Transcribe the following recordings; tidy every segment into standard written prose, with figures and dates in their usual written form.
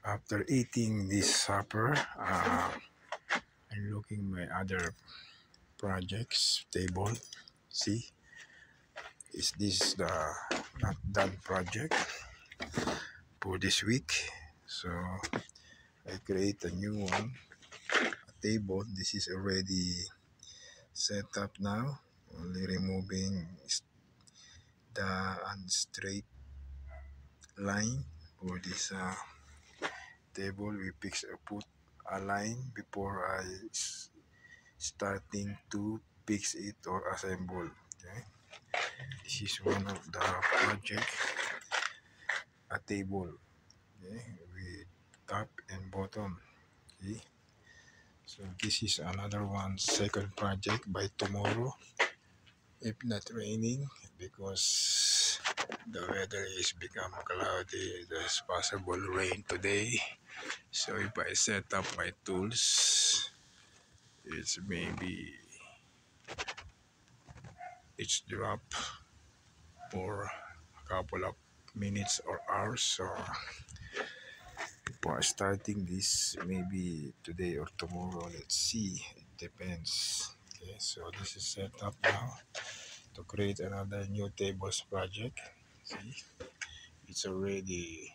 After eating this supper, I'm looking my other projects table. See, is this the not done project for this week? So I create a new one, a table. This is already set up now. Only removing the unstraight line for this table. We put a line before I starting to fix it or assemble. Okay, this is one of the project, a table. Okay, with top and bottom. Okay, so this is another one, second project by tomorrow, if not raining, because the weather is become cloudy. There's possible rain today. So if I set up my tools, it's maybe it's drop for a couple of minutes or hours. So for starting this, maybe today or tomorrow, let's see. It depends. Okay, so this is set up now to create another new tables project. See, it's already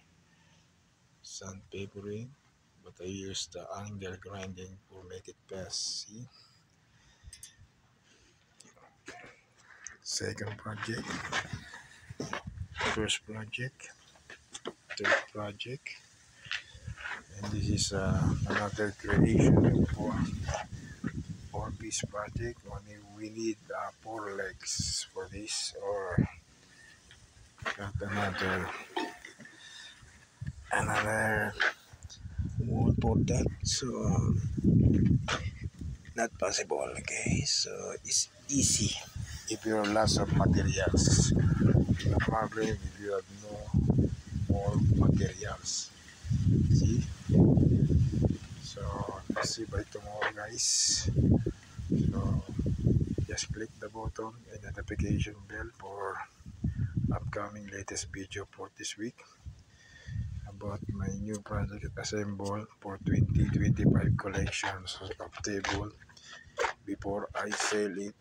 sandpapering, but I use the angle grinding to make it fast. See, second project, first project, third project, and this is another creation for four-piece project. Only we need four legs for this, or got another wall for that. So not possible. Okay, so it's easy if you have lots of materials. The problem if you have no more materials. See, so let's see by tomorrow, guys. So just click the button and notification bell for upcoming latest video for this week about my new project assemble for 2025 collections of table before I sell it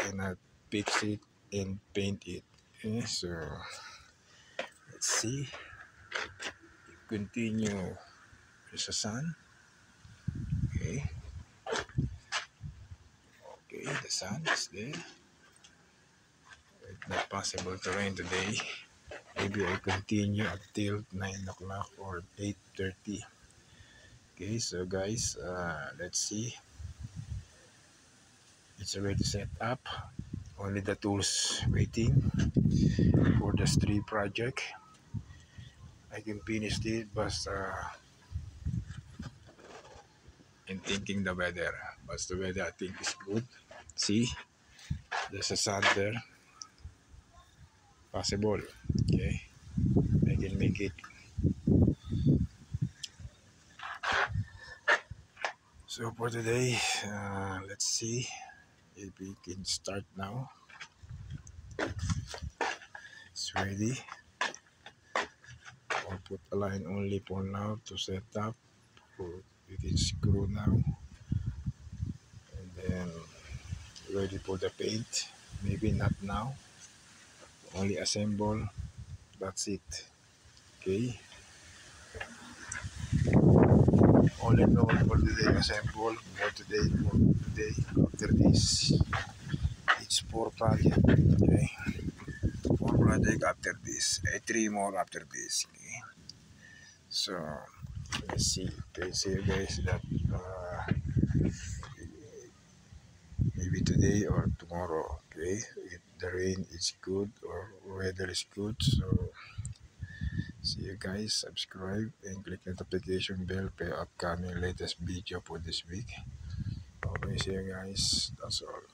and I fix it and paint it. Okay, so let's see. Continue. There's a sun. Okay. Okay, the sun is there. It's not possible to rain today. Maybe I continue until 9 o'clock or 8:30. Okay, so guys, let's see. It's already set up. Only the tools waiting for the street project. I can finish it, but I'm thinking the weather. But the weather I think is good. See, there's a sun there. Possible. Okay, I can make it. So for today, let's see if we can start now. It's ready. I'll put a line only for now to set up. We can screw now. And then ready for the paint. Maybe not now. Only assemble. That's it. Okay. All in all for today assemble. For today. After this. It's 4 project. Okay. 4 project after this. 3 more after this. Okay. So let's see. Okay, see you guys that maybe today or tomorrow. Okay, if the rain is good or weather is good. So see you guys. Subscribe and click notification bell for upcoming latest video for this week. Okay, see you guys. That's all.